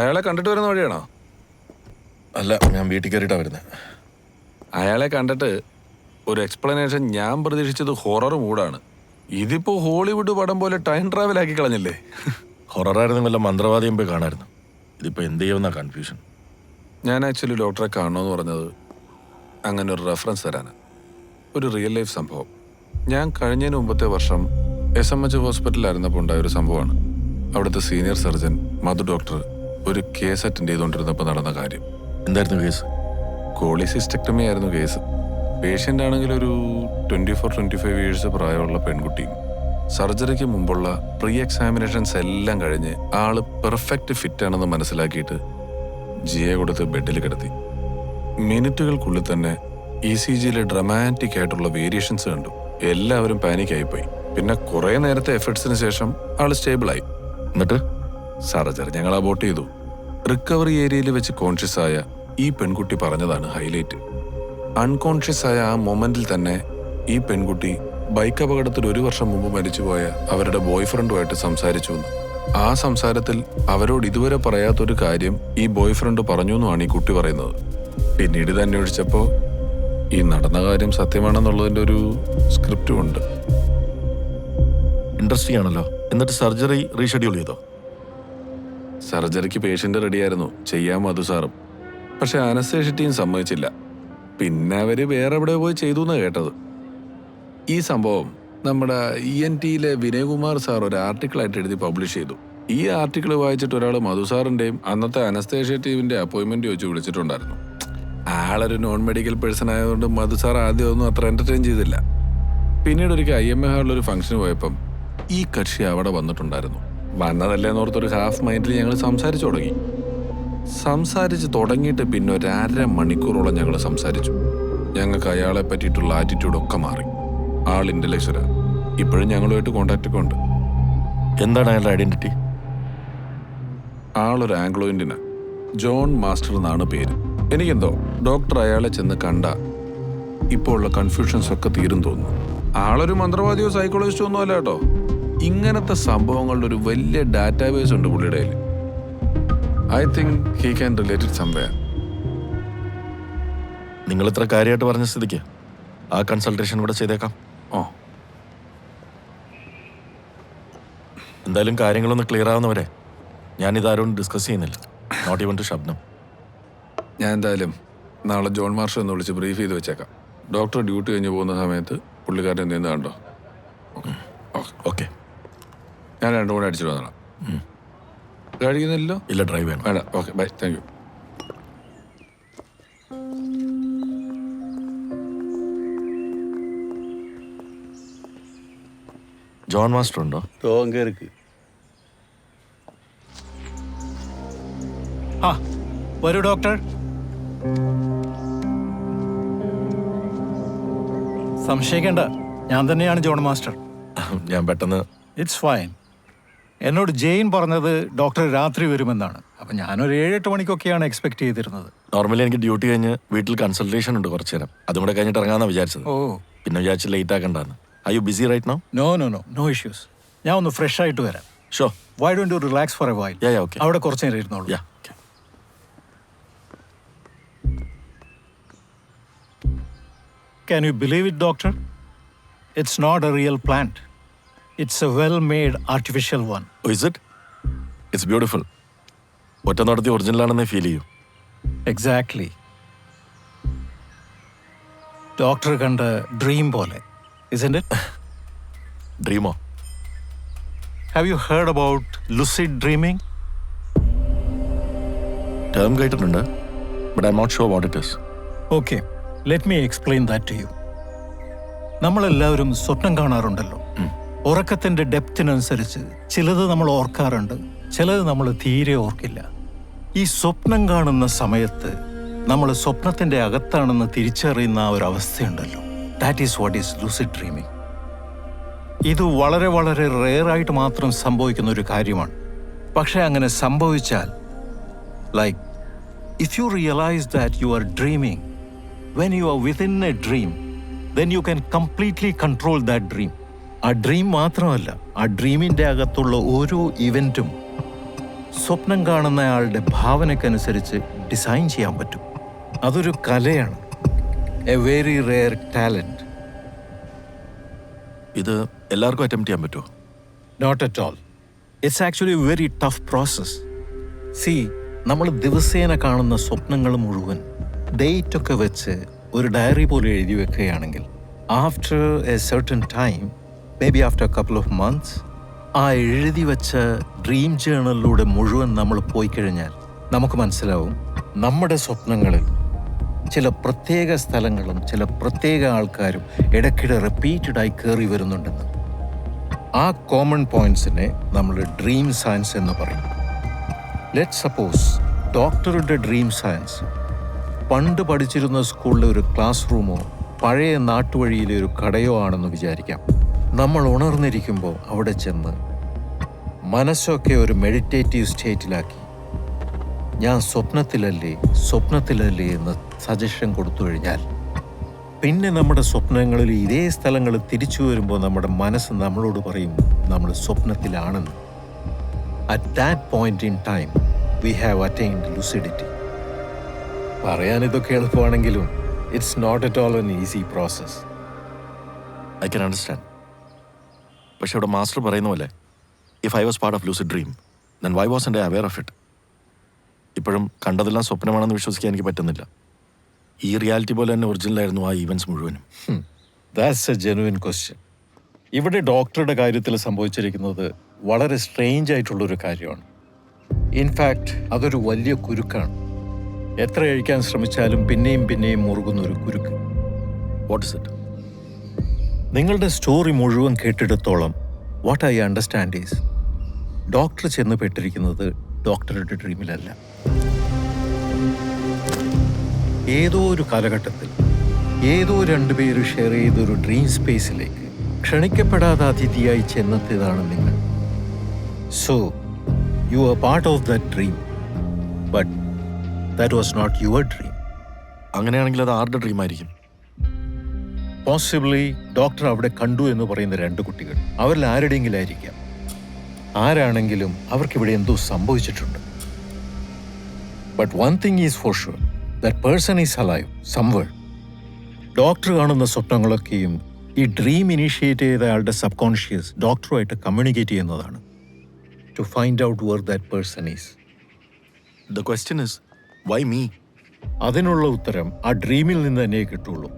അയാളെ കണ്ടിട്ട് വരുന്ന വഴിയാണോ? അല്ല, ഞാൻ വീട്ടിൽ കയറിയിട്ടാണ് വരുന്നത്. അയാളെ കണ്ടിട്ട് ഒരു എക്സ്പ്ലനേഷൻ ഞാൻ പ്രതീക്ഷിച്ചത് ഹൊറർ മൂഡാണ്. ഇതിപ്പോ ഹോളിവുഡ് പടം പോലെ ടൈം ട്രാവൽ ആക്കി കളഞ്ഞില്ലേ? ഹൊററായിരുന്നു വല്ല മന്ത്രവാദിയും പോയി കാണായിരുന്നു. ഇതിപ്പോൾ എന്ത് ചെയ്യുമെന്നാ കൺഫ്യൂഷൻ. ഞാൻ ആക്ച്വലി ഡോക്ടറെ കാണണമെന്ന് പറഞ്ഞത് അങ്ങനെ ഒരു റെഫറൻസ് തരാനാണ്. ഒരു റിയൽ ലൈഫ് സംഭവം. ഞാൻ കഴിഞ്ഞതിന് മുമ്പത്തെ വർഷം SMH ഹോസ്പിറ്റലിലായിരുന്നപ്പോൾ ഉണ്ടായൊരു സംഭവമാണ്. അവിടുത്തെ സീനിയർ സർജൻ മധു ഡോക്ടർ ഒരു കേസ് അറ്റൻഡ് ചെയ്തുകൊണ്ടിരുന്നപ്പോൾ നടന്ന കാര്യം. എന്തായിരുന്നു കേസ്? കോളിസിസ്റ്റക്ടമി ആയിരുന്നു കേസ്. പേഷ്യൻ്റ് ആണെങ്കിൽ ഒരു 24-25 ഇയേഴ്സ് പ്രായമുള്ള പെൺകുട്ടിയും. സർജറിക്ക് മുമ്പുള്ള പ്രീ എക്സാമിനേഷൻസ് എല്ലാം കഴിഞ്ഞ് ആള് പെർഫെക്റ്റ് ഫിറ്റ് ആണെന്ന് മനസ്സിലാക്കിയിട്ട് ജിയെ കൊടുത്ത് ബെഡിൽ കിടത്തി. മിനിറ്റുകൾക്കുള്ളിൽ തന്നെ ECGയിലെ ഡ്രമാറ്റിക് ആയിട്ടുള്ള വേരിയേഷൻസ് കണ്ടു. എല്ലാവരും പാനിക്കായിപ്പോയി. പിന്നെ കുറേ നേരത്തെ എഫേർട്സിന് ശേഷം ആള് സ്റ്റേബിളായി. എന്നിട്ട് സർജറി ഞങ്ങൾ അബോട്ട് ചെയ്തു. റിക്കവറി ഏരിയയിൽ വെച്ച് കോൺഷ്യസ് ആയ ഈ പെൺകുട്ടി പറഞ്ഞതാണ് ഹൈലൈറ്റ്. അൺകോൺഷ്യസ് ആയ ആ മൊമെന്റിൽ തന്നെ ഈ പെൺകുട്ടി ബൈക്ക് അപകടത്തിൽ 1 വർഷം മുമ്പ് മരിച്ചുപോയ അവരുടെ ബോയ് ഫ്രണ്ടുമായിട്ട് സംസാരിച്ചു. ആ സംസാരത്തിൽ അവരോട് ഇതുവരെ പറയാത്തൊരു കാര്യം ഈ ബോയ് ഫ്രണ്ട് പറഞ്ഞു എന്നാണ് ഈ കുട്ടി പറയുന്നത്. പിന്നീട് ഇത് അന്വേഷിച്ചപ്പോൾ ഈ നടന്ന കാര്യം സത്യമാണെന്നുള്ളതിൻ്റെ ഒരു സ്ക്രിപ്റ്റും ഉണ്ട്. ഇൻട്രസ്റ്റിംഗ് ആണല്ലോ. എന്നിട്ട് സർജറി റീഷെഡ്യൂൾ ചെയ്തോ? സർജറിക്ക് പേഷ്യൻ്റ് റെഡിയായിരുന്നു, ചെയ്യാൻ മധു സാറും. പക്ഷെ അനസ്തേഷ്യ ടീം സമ്മതിച്ചില്ല. പിന്നെ അവര് വേറെ എവിടെ പോയി ചെയ്തു എന്നാണ് കേട്ടത്. ഈ സംഭവം നമ്മുടെ ENTയിലെ വിനയകുമാർ സാർ ഒരു ആർട്ടിക്കിളായിട്ട് എഴുതി പബ്ലിഷ് ചെയ്തു. ഈ ആർട്ടിക്കിൾ വായിച്ചിട്ട് ഒരാൾ മധു സാറിൻ്റെയും അന്നത്തെ അനസ്തേഷ്യ ടീമിൻ്റെ അപ്പോയിൻമെൻറ്റ് ചോദിച്ച് വിളിച്ചിട്ടുണ്ടായിരുന്നു. ആളൊരു നോൺ മെഡിക്കൽ പേഴ്സൺ ആയതുകൊണ്ട് മധു സാർ ആദ്യം ഒന്നും അത്ര എൻ്റർടൈൻ ചെയ്തില്ല. പിന്നീട് ഒരിക്കൽ IMA ഹാളിലൊരു ഫംഗ്ഷന് പോയപ്പം ഈ കക്ഷി അവിടെ വന്നിട്ടുണ്ടായിരുന്നു. വന്നതല്ലേന്നോർത്തൊരു ഹാഫ് മൈൻഡിൽ ഞങ്ങൾ സംസാരിച്ചു തുടങ്ങി. സംസാരിച്ച് തുടങ്ങിയിട്ട് പിന്നെ ഒരു 1.5 മണിക്കൂറോളം ഞങ്ങൾ സംസാരിച്ചു. ഞങ്ങൾക്ക് അയാളെ പറ്റിയിട്ടുള്ള ആറ്റിറ്റ്യൂഡൊക്കെ മാറി. ആൾ ഇന്റലക്ച്വലാ. ഇപ്പോഴും ഞങ്ങളുമായിട്ട് കോണ്ടാക്റ്റൊക്കെ ഉണ്ട്. എന്താണ് അയാളുടെ ഐഡന്റിറ്റി? ആളൊരു ആംഗ്ലോ ഇന്ത്യനാ. ജോൺ മാസ്റ്റർ എന്നാണ് പേര്. എനിക്കെന്തോ ഡോക്ടർ അയാളെ ചെന്ന് കണ്ട ഇപ്പോൾ ഉള്ള കൺഫ്യൂഷൻസ് ഒക്കെ തീരും തോന്നുന്നു. ആളൊരു മന്ത്രവാദിയോ സൈക്കോളജിസ്റ്റോ ഒന്നും അല്ല കേട്ടോ. ഇങ്ങനത്തെ സംഭവങ്ങളുടെ ഒരു വലിയ ഡാറ്റാബേസ് ഉണ്ട് പുള്ളിയുടെ കയ്യിൽ. I think he can relate it somewhere. നിങ്ങൾ ഇത്ര കാര്യമായിട്ട് പറഞ്ഞ സ്ഥിതിക്ക് ആ കൺസൾട്ടേഷൻ കൂടെ ചെയ്തേക്കാം. ഓ, എന്തായാലും കാര്യങ്ങളൊന്ന് ക്ലിയർ ആവുന്നവരെ ഞാനിതാരോടും ഡിസ്കസ് ചെയ്യുന്നില്ല. Not even to Shabnam. ഞാൻ എന്തായാലും നാളെ ജോൺ മാർഷൽ ഒന്ന് വിളിച്ച് ബ്രീഫ് ചെയ്ത് വെച്ചേക്കാം. ഡോക്ടർ ഡ്യൂട്ടി കഴിഞ്ഞ് പോകുന്ന സമയത്ത് പുള്ളിക്കാരൻ എന്തെങ്കിലും കണ്ടോ? ഓക്കെ, ഞാൻ 2 കൂടെ അടിച്ചിട്ട് വന്നോളാം. കഴിക്കുന്നില്ലല്ലോ? ഇല്ല, ഡ്രൈവ് വേണം. വേണ്ട. Okay, bye. Thank you. John master ഉണ്ടോ? വരൂ ഡോക്ടർ. സംശയിക്കേണ്ട, ഞാൻ തന്നെയാണ് ജോൺ മാസ്റ്റർ. ഞാൻ പെട്ടെന്ന് ഇറ്റ്സ് ഫൈൻ. എന്നോട് ജെയിൻ പറഞ്ഞത് ഡോക്ടർ രാത്രി വരുമെന്നാണ്. അപ്പം ഞാനൊരു 7-8 മണിക്കൊക്കെയാണ് എക്സ്പെക്ട് ചെയ്തിരുന്നത്. നോർമലി എനിക്ക് ഡ്യൂട്ടി കഴിഞ്ഞ് വീട്ടിൽ കൺസൾട്ടേഷൻ ഉണ്ട് കുറച്ചു നേരം. അതും കൂടെ കഴിഞ്ഞിട്ട് ഇറങ്ങാന്നാ വിചാരിച്ചത്. ഓ, പിന്നെ വിചാരിച്ച് ലേറ്റ് ആക്കണ്ടെന്ന്. Are you busy right now? No issues. ഞാൻ ഒന്ന് ഫ്രഷ് ആയിട്ട് വരാം. Sure. Why don't you relax for a while? Yeah, okay. അവിടെ കുറച്ച് നേരം ഇരുന്നോളൂ. Yeah, okay. Can you believe it, doctor? It's not a real plant. It's a well-made artificial one. Oh, is it? It's beautiful. ഒറ്റ നടത്തി original ആണെന്നേ feel ചെയ്യൂ. Exactly. Doctor കണ്ട dream പോലെ, isn't it? ഡ്രീമോ? Have you heard about lucid dreaming? Term കേട്ടിട്ടുണ്ട്, but I'm not sure what it is. Okay, let me explain that to you. നമ്മളെല്ലാവരും സ്വപ്നം കാണാറുണ്ടല്ലോ. ഉറക്കത്തിന്റെ ഡെപ്തിനനുസരിച്ച് ചിലത് നമ്മൾ ഓർക്കാറുണ്ട്, ചിലത് നമ്മൾ തീരെ ഓർക്കില്ല. ഈ സ്വപ്നം കാണുന്ന സമയത്ത് നമ്മൾ സ്വപ്നത്തിന്റെ അകത്താണെന്ന് തിരിച്ചറിയുന്ന ആ ഒരു അവസ്ഥയുണ്ടല്ലോ, that is what is lucid dreaming. ഇത് വളരെ വളരെ റെയറായിട്ട് മാത്രം സംഭവിക്കുന്ന ഒരു കാര്യമാണ്. പക്ഷെ അങ്ങനെ സംഭവിച്ചാൽ, like if you realise that you are dreaming when you are within a dream, then you can completely control that dream. ആ ഡ്രീം മാത്രമല്ല, ആ ഡ്രീമിൻ്റെ അകത്തുള്ള ഓരോ ഇവൻറ്റും സ്വപ്നം കാണുന്നയാളുടെ ഭാവനയ്ക്കനുസരിച്ച് ഡിസൈൻ ചെയ്യാൻ പറ്റും. അതൊരു കലയാണ്, എ വെരി റെയർ ടാലൻറ്റ്. ഇത് എല്ലാവർക്കും അറ്റംപ്റ്റ് ചെയ്യാൻ പറ്റുമോ? Not at all. It's actually a very tough process. See, നമ്മൾ ദിവസേന കാണുന്ന സ്വപ്നങ്ങൾ മുഴുവൻ ഡേറ്റ് ഒക്കെ വെച്ച് ഒരു ഡയറി പോലെ എഴുതി വെക്കുകയാണെങ്കിൽ after A certain time, may be after couple of months, ആ എഴുതി വെച്ച ഡ്രീം ജേണലിലൂടെ മുഴുവൻ നമ്മൾ പോയി കഴിഞ്ഞാൽ നമുക്ക് മനസ്സിലാവും നമ്മുടെ സ്വപ്നങ്ങളിൽ ചില പ്രത്യേക സ്ഥലങ്ങളും ചില പ്രത്യേക ആൾക്കാരും ഇടയ്ക്കിടെ റിപ്പീറ്റഡായി കയറി വരുന്നുണ്ടെന്ന്. ആ കോമൺ പോയിന്റ്സിനെ നമ്മൾ ഡ്രീം സയൻസ് എന്ന് പറയും. ലെറ്റ് സപ്പോസ് ഡോക്ടറുടെ ഡ്രീം സയൻസ് പണ്ട് പഠിച്ചിരുന്ന സ്കൂളിലെ ഒരു ക്ലാസ് റൂമോ പഴയ നാട്ടുവഴിയിലെ ഒരു കടയോ ആണെന്ന് വിചാരിക്കാം. നമ്മൾ ഉണർന്നിരിക്കുമ്പോൾ അവിടെ ചെന്ന് മനസ്സൊക്കെ ഒരു മെഡിറ്റേറ്റീവ് സ്റ്റേറ്റിലാക്കി ഞാൻ സ്വപ്നത്തിലല്ലേ എന്ന് സജഷൻ കൊടുത്തു കഴിഞ്ഞാൽ പിന്നെ നമ്മുടെ സ്വപ്നങ്ങളിൽ ഇതേ സ്ഥലങ്ങൾ തിരിച്ചു വരുമ്പോൾ നമ്മുടെ മനസ്സ് നമ്മളോട് പറയും നമ്മൾ സ്വപ്നത്തിലാണെന്ന്. At that point in time we have attained lucidity. പറയാൻ ഇതൊക്കെ എളുപ്പമാണെങ്കിലും it's not at all an easy process. I can understand. പക്ഷെ ഇവിടെ മാസ്റ്റർ പറയുന്ന പോലെ if I was part of lucid dream then why wasn't I aware of it? ഇപ്പോഴും കണ്ടതെല്ലാം സ്വപ്നമാണെന്ന് വിശ്വസിക്കാൻ എനിക്ക് പറ്റുന്നില്ല. ഈ റിയാലിറ്റി പോലെ തന്നെ ഒറിജിനലായിരുന്നു ആ ഈവൻസ് മുഴുവനും. That's A genuine question. ഇവിടെ ഡോക്ടറുടെ കാര്യത്തിൽ സംഭവിച്ചിരിക്കുന്നത് വളരെ സ്ട്രേഞ്ച് ആയിട്ടുള്ളൊരു കാര്യമാണ്. ഇൻഫാക്റ്റ് അതൊരു വലിയ കുരുക്കാണ്. എത്ര കഴിക്കാൻ ശ്രമിച്ചാലും പിന്നെയും മുറുകുന്ന ഒരു കുരുക്ക്. What is it? നിങ്ങളുടെ സ്റ്റോറി മുഴുവൻ കേട്ടിടത്തോളം what I understand is doctor ചെന്ന് പെട്ടിരിക്കുന്നത് ഡോക്ടറുടെ ഡ്രീമിലല്ല. ഏതോ ഒരു കാലഘട്ടത്തിൽ ഏതോ രണ്ടുപേര് ഷെയർ ചെയ്തൊരു ഡ്രീം സ്പേസിലേക്ക് ക്ഷണിക്കപ്പെടാതെ അതിഥിയായി ചെന്നെത്തിയതാണ് നിങ്ങൾ. So you are part of that dream, but that was not your dream. അങ്ങനെയാണെങ്കിൽ അത് ആരുടെ ഡ്രീം ആയിരിക്കും? പോസിബിളി ഡോക്ടർ അവിടെ കണ്ടു എന്ന് പറയുന്ന രണ്ട് കുട്ടികൾ അവരിൽ ആരുടെയെങ്കിലും ആയിരിക്കാം. ആരാണെങ്കിലും അവർക്കിവിടെ എന്തോ സംഭവിച്ചിട്ടുണ്ട്. But one thing is for sure, that person is alive somewhere. Doctor കാണുന്ന സ്വപ്നങ്ങളൊക്കെയും ഈ ഡ്രീം ഇനീഷ്യേറ്റ് ചെയ്ത അയാളുടെ സബ് കോൺഷ്യസ് ഡോക്ടറുമായിട്ട് കമ്മ്യൂണിക്കേറ്റ് ചെയ്യുന്നതാണ് to find out where that person is. The question is why me? അതിനുള്ള ഉത്തരം ആ ഡ്രീമിൽ നിന്ന് തന്നെ കിട്ടുള്ളൂ.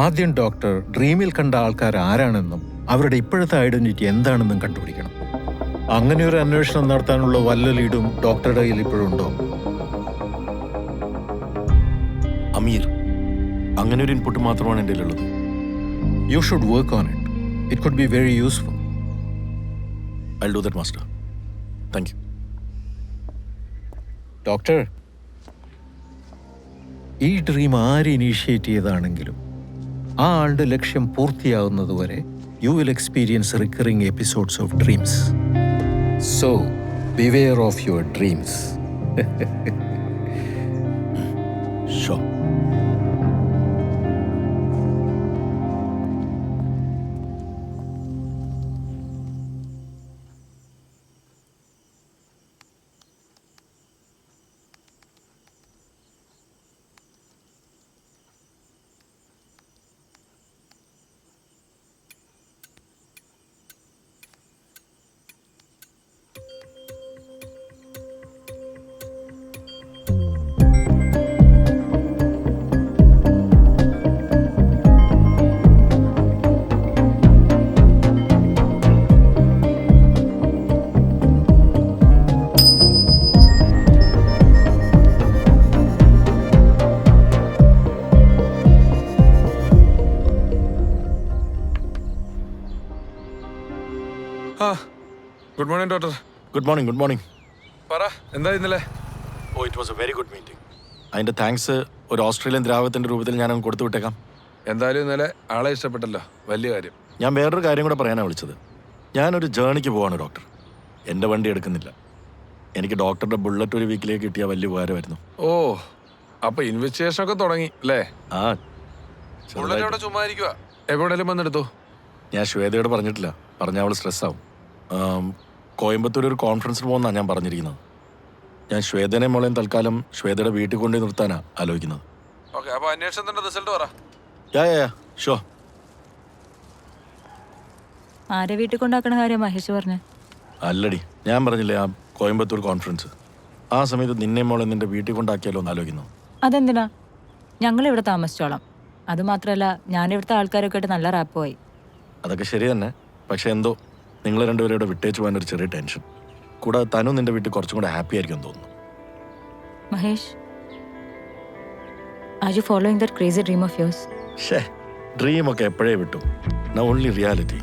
ആദ്യം ഡോക്ടർ ഡ്രീമിൽ കണ്ട ആൾക്കാർ ആരാണെന്നും അവരുടെ ഇപ്പോഴത്തെ ഐഡന്റിറ്റി എന്താണെന്നും കണ്ടുപിടിക്കണം. അങ്ങനെ ഒരു അന്വേഷണം നടത്താനുള്ള വല്ല ലീഡും ഡോക്ടറുടെ കയ്യിൽ ഇപ്പോഴുണ്ടോ? അമീർ, അങ്ങനെ ഒരു ഇൻപുട്ട് മാത്രമാണ് എൻ്റെ ഉള്ളത്. You should work on it. It could be very useful. I do that master. Thank you. Doctor, ഈ ഡ്രീം ആര് ഇനീഷ്യേറ്റ് ചെയ്താണെങ്കിലും ആ ആളുടെ ലക്ഷ്യം പൂർത്തിയാവുന്നതുവരെ you will experience recurring episodes of dreams. So beware of your dreams. ഷോ. Good morning doctor. Good morning. Good morning. പറ, എന്താ ഇന്നലെ? ഓ, it was a very good meeting. അതിൻ്റെ താങ്ക്സ് ഒരു ഓസ്ട്രേലിയൻ ദ്രാവകത്തിൻ്റെ രൂപത്തിൽ ഞാനങ്ങ് കൊടുത്തു വിട്ടേക്കാം. എന്തായാലും ഇന്നലെ ആളെ ഇഷ്ടപ്പെട്ടല്ലോ, വലിയ കാര്യം. ഞാൻ വേറൊരു കാര്യം കൂടെ പറയാനാണ് വിളിച്ചത്. ഞാനൊരു ജേണിക്ക് പോവാണ് ഡോക്ടർ. എൻ്റെ വണ്ടി എടുക്കുന്നില്ല. എനിക്ക് ഡോക്ടറുടെ ബുള്ളറ്റ് ഒരു വീക്കിലേക്ക് കിട്ടിയ വലിയ ഉപകാരമായിരുന്നു. ഓ, അപ്പൊ ഇൻവെസ്റ്റിഗേഷൻ ഒക്കെ തുടങ്ങി അല്ലേ? ആ, ബുള്ളറ്റ് അവിടെ ചുമ്മാ ഇരിക്കുക, എവിടെയും വന്നെടുത്തു. ഞാൻ ശ്വേതയോട് പറഞ്ഞിട്ടില്ല, പറഞ്ഞാൽ അവൾ സ്ട്രെസ്സാവും. കോയമ്പത്തൂർ ഒരു കോൺഫറൻസിന് പോകുന്നതാണ് ഞാൻ പറഞ്ഞിരിക്കുന്നത്. ഞാൻ ശ്വേതനെ മോളെയും തൽക്കാലം ശ്വേതയുടെ വീട്ടിൽ കൊണ്ടുപോയി നിർത്താനാ ആലോചിക്കുന്നത്. ഓക്കെ, അപ്പൊ അന്വേഷണത്തിന്റെ റിസൾട്ട് പറ. യാ ഷോ. ആരെ വീട്ടിൽ കൊണ്ടാക്കണ കാര്യം മഹേഷ് പറഞ്ഞു. അല്ലടി, ഞാൻ പറഞ്ഞില്ലേ ആ കോയമ്പത്തൂർ കോൺഫറൻസ്, ആ സമയത്ത് നിന്നെ മോളെ നിന്റെ വീട്ടിൽ കൊണ്ടാക്കിയാലോ എന്ന് ആലോചിക്കുന്നു. അതെന്തിനാ? ഞങ്ങൾ ഇവിടെ താമസിച്ചോളാം. അതുമാത്രമല്ല, ഞാൻ ഇവിടുത്തെ ആൾക്കാരൊക്കെ ആയിട്ട് നല്ല റാപ്പുമായി. അതൊക്കെ ശരി തന്നെ, പക്ഷെ എന്തോ നിങ്ങൾ രണ്ടുപേരും ഇവിടെ വിട്ടേച്ച് പോകാനൊരു ചെറിയ ടെൻഷൻ. കൂടാതെ തനു നിന്റെ വീട്ടിൽ കുറച്ചും കൂടെ ഹാപ്പി ആയിരിക്കും തോന്നുന്നു. Mahesh, are you following that crazy dream of yours? ഷേ, ഡ്രീമൊക്കെ എപ്പോഴേ വിട്ടു. Now only reality.